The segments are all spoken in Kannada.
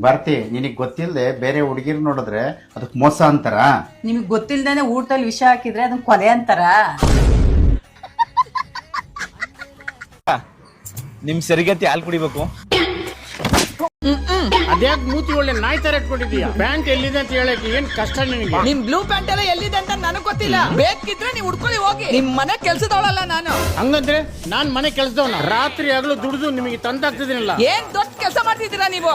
ಬರ್ತಿ ನಿನಗೆ ಗೊತ್ತಿಲ್ಲದೆ ಬೇರೆ ಹುಡುಗಿರ್ ನೋಡಿದ್ರೆ ಅದಕ್ಕೆ ಮೋಸ ಅಂತಾರ. ನಿಮಗ್ ಗೊತ್ತಿಲ್ದೇನೆ ಊಟದಲ್ಲಿ ವಿಷ ಹಾಕಿದ್ರೆ ಅದನ್ನ ಕೊಲೆ ಅಂತಾರ. ನಿಮ್ ಸರಿಗತಿ ಹಾಲು ಕುಡಿಬೇಕು. ಅದ್ಯಾಕ್ ಮೂತಿ ಒಳ್ಳೆ ನಾಯಿ ತರ ಇಟ್ಕೊಂಡಿದೀಯ? ಪ್ಯಾಂಟ್ ಎಲ್ಲಿದೆ ಅಂತ ಹೇಳಕ್ಕೆ ಏನ್ ಕಷ್ಟ ನಿನಗೆ? ನಿಮ್ ಬ್ಲೂ ಪ್ಯಾಂಟ್ ಎಲ್ಲ ಎಲ್ಲಿದೆ ಅಂತ ನನಗ್ ಗೊತ್ತಿಲ್ಲ. ಬೇಕಿದ್ರೆ ನೀವು ಹುಡ್ಕೊಳ್ಳಿ ಹೋಗಿ. ನಿಮ್ ಮನೆ ಕೆಲ್ಸದವಳಲ್ಲ ನಾನು. ಹಂಗಂದ್ರೆ ನಾನ್ ಮನೆ ಕೆಲ್ಸದವನ. ರಾತ್ರಿ ಹಗಲು ದುಡಿದು ನಿಮಗೆ ತಂದಾಗ್ತಿದ್ದೀನಲ್ಲ. ಏನ್ ದೊಡ್ಡ ಕೆಲಸ ಮಾಡ್ತಿದ್ದೀರಾ ನೀವು?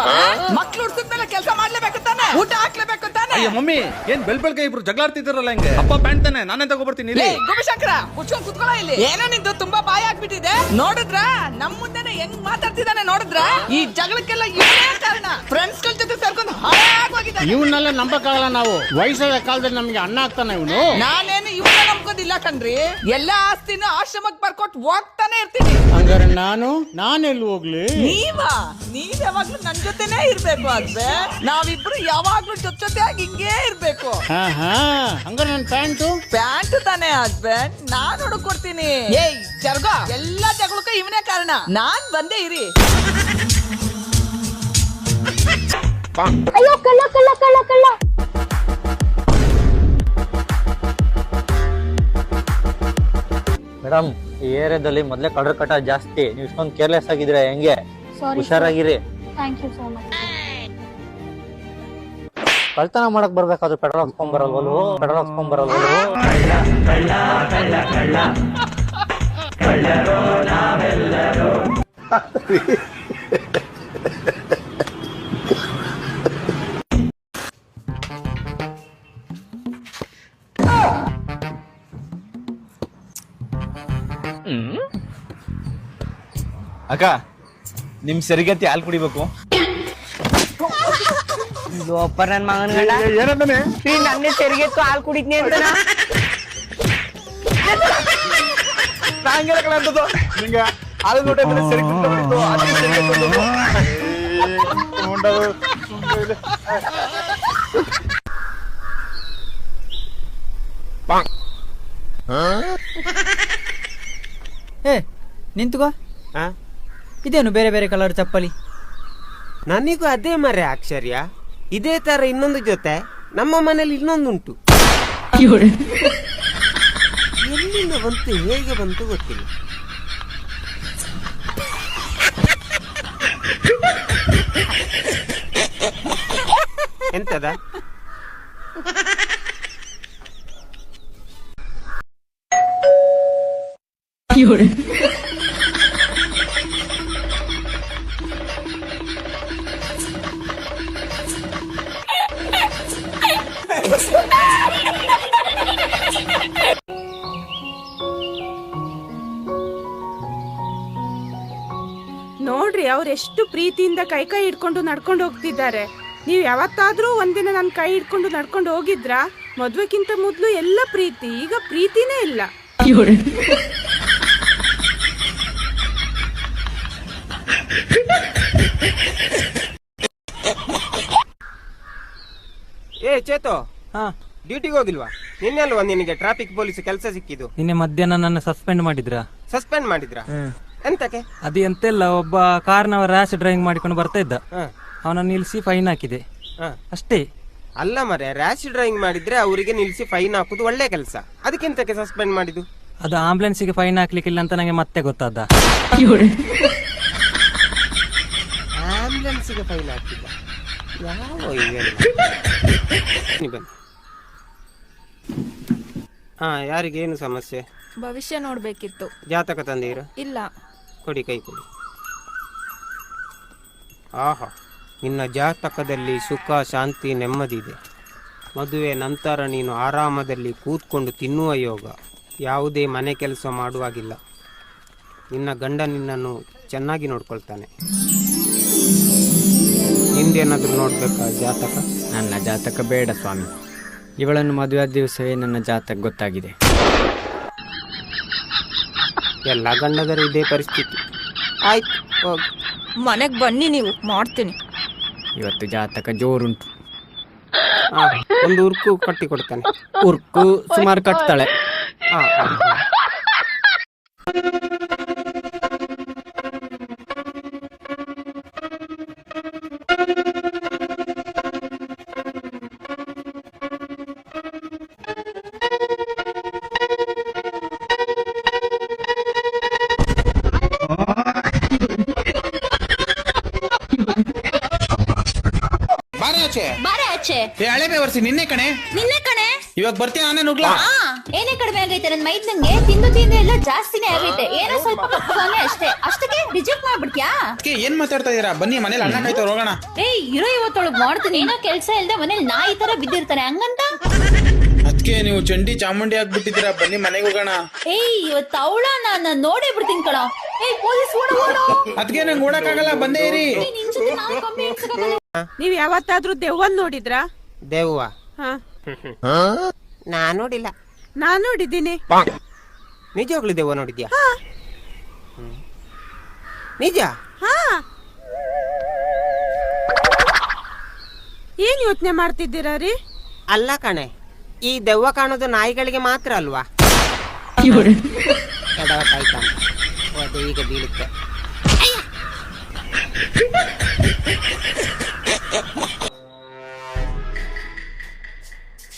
ಮಕ್ಳು ಹುಡ್ಸಿದ್ಮೇಲೆ ಕೆಲಸ ಮಾಡ್ಲೇಬೇಕು ತಾನೆ, ಊಟ ಹಾಕ್ಲೇಬೇಕು ತಾನೆ. ಅಯ್ಯೋ ಮಮ್ಮಿ, ಏನ್ ಬೆಳ್ಬೆಳ್ಗೆ ಇಬ್ರು ಜಗಳಾಡ್ತಿದ್ದಾರಲ್ಲ ಹಿಂಗೆ. ಅಪ್ಪ ಪ್ಯಾಂಟ್ ತಾನೆ, ನಾನೇ ತಗೋಬರ್ತೀನಿ. ಗುಬಿಶಂಕರ ಮುಚ್ಕೊಂಡ್ ಕುತ್ಕೊಳ್ಳೋ ಇಲ್ಲಿ. ಏನೋ ನಿಂದು ತುಂಬಾ ಬಾಯಿ ಆಗ್ಬಿಟ್ಟಿದೆ. ನೋಡಿದ್ರ ನಮ್ ಮುಂದೆನೆ ಹೆಂಗ್ ಮಾತಾಡ್ತಿದ್ದಾನೆ ನೋಡಿದ್ರ? ಈ ಜಗಳಕ್ಕೆಲ್ಲ ಇವನೇ ಕಾರಣ. ಫ್ರೆಂಡ್ಸ್ ಗಳ ಜೊತೆ ಸೇರ್ಕೊಂಡು ಹಾಳಾಗೋಗಿದ್ದಾನೆ. ಇವನ್ನೆಲ್ಲ ನಂಬಕ್ಕಾಗಲ್ಲ ನಾವು. ವಯಸ್ಸಾದ ಕಾಲದಲ್ಲಿ ನಮ್ಗೆ ಅನ್ನ ಆಗ್ತಾನೆ ಇವನು. ನಾನೇನು ಇವನ್ನ ನಂಬ್ಕೋದಿಲ್ಲ ಕಣ್ರಿ. ಎಲ್ಲಾ ಆಸ್ತಿನ ಆಶ್ರಮಕ್ ಬರ್ಕೊಟ್ ಹೋಗ್ತಾನೆ ಇರ್ತೀನಿ. ಹಂಗಾರೆ ನಾನೆಲ್ಲಿ ಹೋಗ್ಲಿ? ನೀವ್ ಯಾವಾಗ್ಲೂ ನನ್ ಜೊತೆನೇ ಇರ್ಬೇಕು ಅಲ್ವೇ? ನಾವಿಬ್ರು ಯಾವಾಗ್ಲೂ ಜೊತೆಯಾಗಿ ಹಿಂಗೇ ಇರ್ಬೇಕು. ಹಂಗಾರೆ ನನ್ ಪ್ಯಾಂಟ್ ತಾನೇ ಹಸ್ಬೆಂಡ್, ನಾನ್ ಹುಡುಕೊಡ್ತೀನಿ. ಏಯ್ ಜರ್ಗ, ಎಲ್ಲಾ ಜಗಳಕ್ಕೂ ಇವನೇ ಕಾರಣ. ನಾನ್ ಬಂದೇ ಇರಿ. ಅಯ್ಯೋ ಕಳ್ಳ ಕಳ್ಳ ಕಳ್ಳ ಕಳ್ಳ. ಮೇಡಮ್, ಈ ಏರಿಯಾದಲ್ಲಿ ಮೊದಲೇ ಕಳ್ಳರ ಕಟ ಜಾಸ್ತಿ. ನೀವು ಇಷ್ಟೊಂದು ಕೇರ್ಲೆಸ್ ಆಗಿದ್ರೆ ಹೆಂಗೆ? ಹುಷಾರಾಗಿರಿ. Thank you so much. ಕಳ್ತನ ಮಾಡಕ್ ಬರ್ಬೇಕಾದ್ರೆ ಪೆಟ್ರೋಲ್ ಹಾಕ್ಸ್ಕೊಂಡ್ ಬರಲ್ವಲ್ವು? ಅಕ್ಕ, ನಿಮ್ ಸರಿಗತಿ ಹಾಲು ಕುಡಿಬೇಕು. ಒಪ್ಪ ನನ್ ಮಗನ್ಗಳ ನನ್ನ ತೆರಿಗೆತ್ತು ಹಾಲು ಕುಡಿದ್ನಿ ಅಂತ ನಿಂತ್ಕೋ. ಇದೇನು ಬೇರೆ ಬೇರೆ ಕಲರ್ ಚಪ್ಪಲಿ? ನನಗೂ ಅದೇ ಮರೆ ಆಶ್ಚರ್ಯ. ಇದೇ ತರ ಇನ್ನೊಂದು ಜೊತೆ ನಮ್ಮ ಮನೇಲಿ ಇನ್ನೊಂದುಂಟು. ಎಲ್ಲಿಂದ ಬಂತು, ಹೇಗೆ ಬಂತು ಗೊತ್ತಿಲ್ಲ. ಎಂತದ? ನೋಡ್ರಿ, ಅವ್ರೆಷ್ಟು ಪ್ರೀತಿಯಿಂದ ಕೈ ಹಿಡ್ಕೊಂಡು ನಡ್ಕೊಂಡು ಹೋಗ್ತಿದ್ದಾರೆ. ನೀವ್ ಯಾವತ್ತಾದ್ರೂ ಒಂದಿನ ನನ್ ಕೈ ಹಿಡ್ಕೊಂಡು ನಡ್ಕೊಂಡು ಹೋಗಿದ್ರಾ? ಮದ್ವೆಕ್ಕಿಂತ ಮೊದ್ಲು ಎಲ್ಲ ಪ್ರೀತಿ, ಈಗ ಪ್ರೀತಿನೇ ಇಲ್ಲ. ಏ ಚೇತೋ, ಡ್ಯೂಟಿಗೆ ಹೋಗಿಲ್ವಾ? ನಿನ್ನೆಲ್ವಾ ನಿನಗೆ ಟ್ರಾಫಿಕ್ ಪೊಲೀಸ್ ಕೆಲಸ ಸಿಕ್ಕಿದ್ದು? ನಿನ್ನೆ ಮಧ್ಯಾಹ್ನ ನನ್ನ ಸಸ್ಪೆಂಡ್ ಮಾಡಿದ್ರಾ? ಸಸ್ಪೆಂಡ್ ಮಾಡಿದ್ರಾ? ಎಂತಕ್ಕೆ? ಅದು ಎಂತೆಲ್ಲ, ಒಬ್ಬ ಕಾರ್ನವ ರ್ಯಾಶ್ ಡ್ರೈವಿಂಗ್ ಮಾಡಿಕೊಂಡು ಬರ್ತಾ ಇದ್ದ. ಅವನನ್ನು ನಿಲ್ಸಿ ಫೈನ್ ಹಾಕಿದೆ ಅಷ್ಟೇ. ಅಲ್ಲ ಮರೆ, ರ್ಯಾಶ್ ಡ್ರೈವಿಂಗ್ ಮಾಡಿದ್ರೆ ಅವರಿಗೆ ನಿಲ್ಸಿ ಫೈನ್ ಹಾಕುದು ಒಳ್ಳೆ ಕೆಲಸ. ಅದಕ್ಕೆಂತಕ್ಕೆ ಸಸ್ಪೆಂಡ್ ಮಾಡಿದ್ದು? ಅದು ಆಂಬುಲೆನ್ಸ್ಗೆ ಫೈನ್ ಹಾಕ್ಲಿಕ್ಕಿಲ್ಲ ಅಂತ ನಂಗೆ ಮತ್ತೆ ಗೊತ್ತಾದ. ಆಂಬುಲೆನ್ಸ್ಗೆ ಫೈನ್ ಹಾಕಿದ್ದ? ಯಾವ ಯಾರಿಗೆ ಏನು ಸಮಸ್ಯೆ? ಭವಿಷ್ಯ ನೋಡ್ಬೇಕಿತ್ತು. ಜಾತಕ ತಂದೀರ? ಇಲ್ಲ. ಕೊಡಿ, ಕೈ ಕೊಡಿ. ಆಹಾ, ನಿನ್ನ ಜಾತಕದಲ್ಲಿ ಸುಖ, ಶಾಂತಿ, ನೆಮ್ಮದಿ ಇದೆ. ಮದುವೆ ನಂತರ ನೀನು ಆರಾಮದಲ್ಲಿ ಕೂತ್ಕೊಂಡು ತಿನ್ನುವ ಯೋಗ. ಯಾವುದೇ ಮನೆ ಕೆಲಸ ಮಾಡುವಾಗಿಲ್ಲ. ನಿನ್ನ ಗಂಡ ನಿನ್ನನ್ನು ಚೆನ್ನಾಗಿ ನೋಡ್ಕೊಳ್ತಾನೆ. ನಿಂದೇನಾದ್ರೂ ನೋಡ್ಬೇಕಾ ಜಾತಕ? ನನ್ನ ಜಾತಕ ಬೇಡ ಸ್ವಾಮಿ. ಇವಳನ್ನು ಮದುವೆ ದಿವಸವೇ ನನ್ನ ಜಾತಕ ಗೊತ್ತಾಗಿದೆ. ಎಲ್ಲ ಗಂಡದರ ಇದೇ ಪರಿಸ್ಥಿತಿ. ಆಯ್ತು, ಹೋಗಿ ಮನೆಗ್ ಬನ್ನಿ, ನೀವು ಮಾಡ್ತೀನಿ. ಇವತ್ತು ಜಾತಕ ಜೋರುಂಟು. ಒಂದು ಉರ್ಕು ಕಟ್ಟಿ ಕೊಡ್ತಾನೆ. ಉರ್ಕು ಸುಮಾರು ಕಟ್ತಾಳೆ. ಆಚೆ ಬಾರೆ ಆಚೆ. ಹಳೆ ಬೇವರ್ಸಿ ನಿನ್ನೆ ಕಣೆ. ನಿನ್ನೆ ಕಣೆ. ಇವಾಗ ಬರ್ತೀನಿ ನಾನೇ ನುಗ್ಲಾ. ಏನೇ ಕಡಿಮೆ ಆಗೈತೆ ನನ್ ಮೈದ್ನಂಗೆ ತಿಂದು ಎಲ್ಲ ಜಾಸ್ತಿನೇ ಆಗೈತೆ. ಏನೋ ಸ್ವಲ್ಪ ಕಪ್ಪಗಾನೆ ಅಷ್ಟೇ. ಅಷ್ಟಕ್ಕೆ ರಿಜೆಕ್ಟ್ ಮಾಡ್ಬಿಡ್ತ್ಯಾ? ಏನ್ ಮಾತಾಡ್ತಾ ಇದೀರಾ? ಬನ್ನಿ ಮನೇಲಿ ಅಣ್ಣ ಕಾಯ್ತಾ ಹೋಗೋಣ. ಇರೋ ಇವತ್ತೊಳಗ್ ಮಾಡ್ತೀನಿ. ಏನೋ ಕೆಲ್ಸ ಇಲ್ದೆ ಮನೇಲಿ ನಾಯಿ ತರ ಬಿದ್ದಿರ್ತಾನೆ ಹಂಗಂತ. ಅದಕ್ಕೆ ನೀವು ಚಂಡಿ ಚಾಮುಂಡಿ ಆಗ್ಬಿಟ್ಟಿದ್ದೀರಾ. ಬನ್ನಿ ಮನೆಗೆ ಹೋಗೋಣ. ಇವತ್ತು ಅವಳ ನಾನು ನೋಡೇ ಬಿಡ್ತೀನಿ ಕಣ. ಪೊಲೀಸ್ ಓಡು. ಅದಕ್ಕೆ ನಂಗೆ ಓಡಕ್ಕಾಗಲ್ಲ, ಬಂದೇ ಇರಿ. ನಿನ್ ಜೊತೆ ನಾವು ಕಂಬಿ ಹಿಡ್ಸಕ್ಕಾಗಲ್ಲ. ನೀವ್ ಯಾವತ್ತಾದ್ರೂ ದೆವ್ವನ್ ನೋಡಿದ್ರಾ? ದೇವ್ವ ಹಾ, ನಾನ್ ನೋಡಿಲ್ಲ. ನಾನ್ ನೋಡಿದ್ದೀನಿ. ನಿಜವಾಗ್ಲೂ ದೇವ್ವ ನೋಡಿದ್ಯಾ? ನಿಜ? ಹಾ. ಏನ್ ಯೋಚನೆ ಮಾಡ್ತಿದ್ದೀರಾ ರೀ? ಅಲ್ಲ ಕಣೆ, ಈ ದೆವ್ವ ಕಾಣೋದು ನಾಯಿಗಳಿಗೆ ಮಾತ್ರ ಅಲ್ವಾ? ಎಡವಟ್ಟಾಯ್ತಾ? ಅದು ಈಗ ಬೀಳುತ್ತೆ.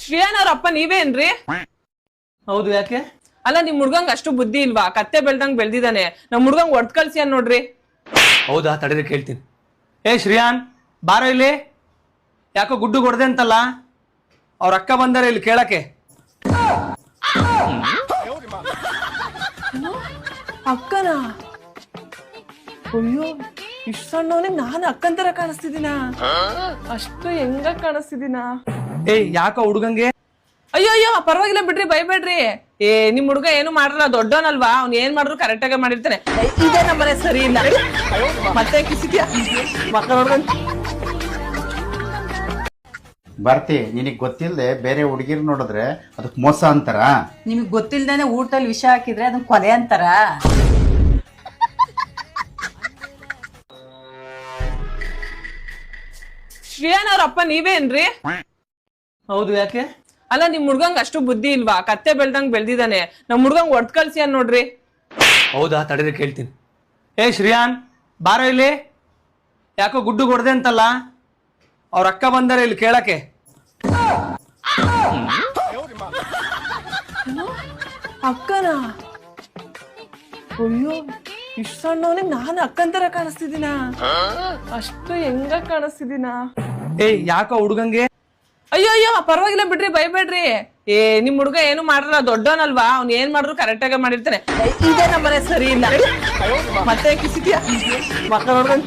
ಶ್ರೇಯನ್ ಅವ್ರ ಅಪ್ಪ ನೀವೇನ್ರಿ? ಹೌದು, ಯಾಕೆ? ಅಲ್ಲ ನಿಮ್ ಹುಡ್ಗಂಗ್ ಅಷ್ಟು ಬುದ್ಧಿ ಇಲ್ವಾ? ಕತ್ತೆ ಬೆಳ್ದಂಗ್ ಬೆಳ್ದಿದಾನೆ. ನಮ್ ಹುಡ್ಗಂಗ್ ಒಡ್ ಕಳ್ಸಿ ಅನ್ ನೋಡ್ರಿ. ಹೌದಾ, ತಡೀರಿ ಕೇಳ್ತೀನಿ. ಶ್ರೇಯಾನ್, ಬಾರೋ ಇಲ್ಲಿ. ಯಾಕೋ ಗುಡ್ಡು ಹೊಡೆದೆ ಅಂತಲ್ಲ, ಅವ್ರ ಅಕ್ಕ ಬಂದಾರೆ ಇಲ್ಲಿ ಕೇಳಕ್ಕೆ. ಅಕ್ಕನ? ಅಯ್ಯೋ, ಇಷ್ಟ ಸಣ್ಣವನಿಗೆ ನಾನು ಅಕ್ಕನ್ ತರ ಕಾಣಿಸ್ತಿದ್ದೀನ? ಅಷ್ಟು ಹೆಂಗ ಕಾಣಿಸ್ತಿದ್ದೀನ? ಯಾಕೋ ಹುಡುಗಂಗೆ? ಅಯ್ಯೋ ಅಯ್ಯೋ, ಪರವಾಗಿಲ್ಲ ಬಿಡ್ರಿ, ಬೈಬೇಡ್ರಿ. ನಿಮ್ ಹುಡುಗ ಏನು ಮಾಡ್ರಲ್ಲ, ದೊಡ್ಡವನಲ್ವಾ, ಅವ್ನು ಏನ್ ಮಾಡ್ರು ಕರೆಕ್ಟ್ ಆಗಿ ಮಾಡಿರ್ತಾನೆ. ಇದೇ ನಮ್ಮನೆ ಸರಿ ಇಲ್ಲ. ಮತ್ತೆ ಕಿಸಿದ್ಯಾ ಮಕ್ಕ ನೋಡ್ಕೊಂಡ್ ಬರ್ತಿ, ನಿನಗೆ ಗೊತ್ತಿಲ್ಲದೆ ಬೇರೆ ಹುಡುಗಿರ್ ನೋಡಿದ್ರೆ ಅದಕ್ಕೆ ಮೋಸ ಅಂತಾರ? ನಿಮಗ್ ಗೊತ್ತಿಲ್ದೇನೆ ಊಟದಲ್ಲಿ ವಿಷ ಹಾಕಿದ್ರೆ ಅದನ್ನ ಕೊಲೆ ಅಂತಾರ? ಶ್ರೇಯನ್ ಅವ್ರ ಅಪ್ಪ ನೀವೇನ್ರಿ? ಹೌದು, ಯಾಕೆ? ಅಲ್ಲ ನಿಮ್ ಹುಡ್ಗಂಗ್ ಅಷ್ಟು ಬುದ್ಧಿ ಇಲ್ವಾ? ಕತ್ತೆ ಬೆಳ್ದಂಗ್ ಬೆಳ್ದಿದಾನೆ. ನಮ್ ಹುಡ್ಗಂಗ್ ಒಡ್ ಕಳ್ಸಿ ಅನ್ ನೋಡ್ರಿ. ಹೌದಾ, ತಡೀರಿ ಕೇಳ್ತೀನಿ. ಶ್ರೇಯಾನ್, ಬಾರೋ ಇಲ್ಲಿ. ಯಾಕೋ ಗುಡ್ಡು ಹೊಡೆದೆ ಅಂತಲ್ಲ, ಅವ್ರ ಅಕ್ಕ ಬಂದಾರೆ ಇಲ್ಲಿ ಕೇಳಕ್ಕೆ. ಅಕ್ಕನ? ಅಯ್ಯೋ, ಇಷ್ಟ ಸಣ್ಣವನಿಗೆ ನಾನು ಅಕ್ಕನ್ ತರ ಕಾಣಿಸ್ತಿದ್ದೀನ? ಅಷ್ಟು ಹೆಂಗ ಕಾಣಿಸ್ತಿದ್ದೀನ? ಯಾಕೋ ಹುಡುಗಂಗೆ? ಅಯ್ಯೋ ಅಯ್ಯೋ, ಪರವಾಗಿಲ್ಲ ಬಿಡ್ರಿ, ಬೈಬೇಡ್ರಿ. ನಿಮ್ ಹುಡುಗ ಏನು ಮಾಡ್ರಲ್ಲ, ದೊಡ್ಡವನಲ್ವಾ, ಅವ್ನು ಏನ್ ಮಾಡ್ರು ಕರೆಕ್ಟ್ ಆಗಿ ಮಾಡಿರ್ತಾನೆ. ಇದೇ ನಮ್ಮನೆ ಸರಿ ಇಲ್ಲ. ಮತ್ತೆ ಕಿಸಿದ್ಯಾ ಮಕ್ಕ ನೋಡ್ಕೊಂಡ್